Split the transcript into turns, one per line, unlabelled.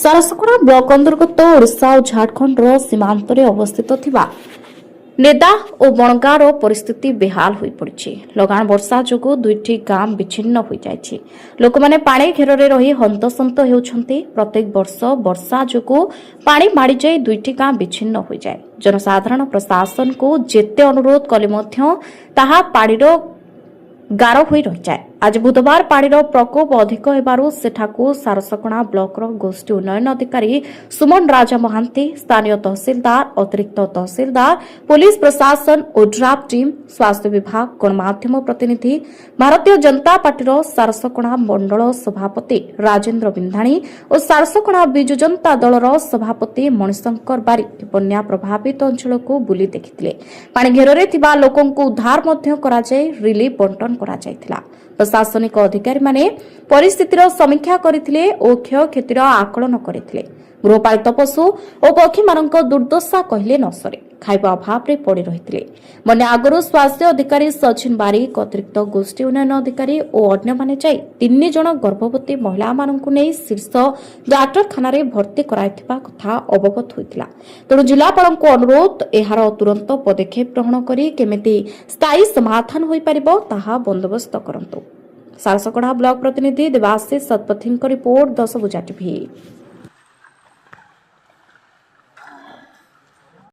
Saraskana block ଅନ୍ତର୍ଗତ ଓଡ଼ିଶା ଓ ଝାଡ଼ଖଣ୍ଡର ସୀମାନ୍ତରେ ଅବସ୍ଥିତ ଥିବା ନେଦା ଓ ବଣଗାଁର ପରିସ୍ଥିତି ବେହାଲ ହୋଇପଡ଼ିଛି। ଲଗାଣ ବର୍ଷା ଯୋଗୁଁ ଦୁଇଟି ଗାଁ ବିଚ୍ଛିନ୍ନ ହୋଇଯାଇଛି। ଲୋକମାନେ ପାଣି ଘେରରେ ରହି ହନ୍ତସନ୍ତ ହେଉଛନ୍ତି। ପ୍ରତ୍ୟେକ ବର୍ଷ ବର୍ଷା ଯୋଗୁଁ ପାଣି ମାଡ଼ିଯାଇ ଦୁଇଟି ଗାଁ ବିଚ୍ଛିନ୍ନ ହୋଇଯାଏ। ଜନସାଧାରଣ ପ୍ରଶାସନକୁ ଯେତେ ଅନୁରୋଧ କଲେ ମଧ୍ୟ ତାହା ପାଣିର ଗାର ହୋଇ ରହିଯାଏ। ଆଜି ବୁଧବାର ପାଣିର ପ୍ରକୋପ ଅଧିକ ହେବାରୁ ସେଠାକୁ ସାରସକଣା ବ୍ଲକର ଗୋଷ୍ଠୀ ଉନ୍ନୟନ ଅଧିକାରୀ ସୁମନ ରାଜା ମହାନ୍ତି, ସ୍ଥାନୀୟ ତହସିଲଦାର, ଅତିରିକ୍ତ ତହସିଲଦାର, ପୁଲିସ ପ୍ରଶାସନ, ଓଡ୍ରାଫ୍ ଟିମ୍, ସ୍ୱାସ୍ଥ୍ୟ ବିଭାଗ, ଗଣମାଧ୍ୟମ ପ୍ରତିନିଧି, ଭାରତୀୟ ଜନତା ପାର୍ଟିର ସାରସକଣା ମଣ୍ଡଳ ସଭାପତି ରାଜେନ୍ଦ୍ର ବିନ୍ଧାଣୀ ଓ ସାରସକଣା ବିଜୁ ଜନତା ଦଳର ସଭାପତି ମଣିଶଙ୍କର ବାରିକ ବନ୍ୟା ପ୍ରଭାବିତ ଅଞ୍ଚଳକୁ ବୁଲି ଦେଖିଥିଲେ। ପାଣି ଘେରରେ ଥିବା ଲୋକଙ୍କୁ ଉଦ୍ଧାର ମଧ୍ୟ କରାଯାଇ ରିଲିଫ୍ ବଣ୍ଟନ କରାଯାଇଥିଲା। ପ୍ରଶାସନିକ ଅଧିକାରୀମାନେ ପରିସ୍ଥିତିର ସମୀକ୍ଷା କରିଥିଲେ ଓ କ୍ଷୟକ୍ଷତିର ଆକଳନ କରିଥିଲେ। ଗୃହପାଳିତ ପଶୁ ଓ ପକ୍ଷୀମାନଙ୍କ ଦୁର୍ଦ୍ଦଶା କହିଲେ ନ ସରେ, ଖାଇବା ଅଭାବରେ ପଡ଼ି ରହିଥିଲେ। ବନ୍ୟା ଆଗରୁ ସ୍ୱାସ୍ଥ୍ୟ ଅଧିକାରୀ ସଚିନ ବାରିକ, ଅତିରିକ୍ତ ଗୋଷ୍ଠୀ ଉନ୍ନୟନ ଅଧିକାରୀ ଓ ଅନ୍ୟମାନେ ଯାଇ 3 ଜଣ ଗର୍ଭବତୀ ମହିଳାମାନଙ୍କୁ ନେଇ ଶୀର୍ଷ ଡାକ୍ତରଖାନାରେ ଭର୍ତ୍ତି କରାଇଥିବା କଥା ଅବଗତ ହୋଇଥିଲା। ତେଣୁ ଜିଲ୍ଲାପାଳଙ୍କୁ ଅନୁରୋଧ, ଏହାର ତୁରନ୍ତ ପଦକ୍ଷେପ ଗ୍ରହଣ କରି କେମିତି ସ୍ଥାୟୀ ସମାଧାନ ହୋଇପାରିବ ତାହା ବନ୍ଦୋବସ୍ତ କରନ୍ତୁ। ସାରସକଣା ବ୍ଲକ ପ୍ରତିନିଧି ଦେବାଶିଷ ଶତପଥୀଙ୍କ ରିପୋର୍ଟ, 10 ଭୁଜା ଟିଭି।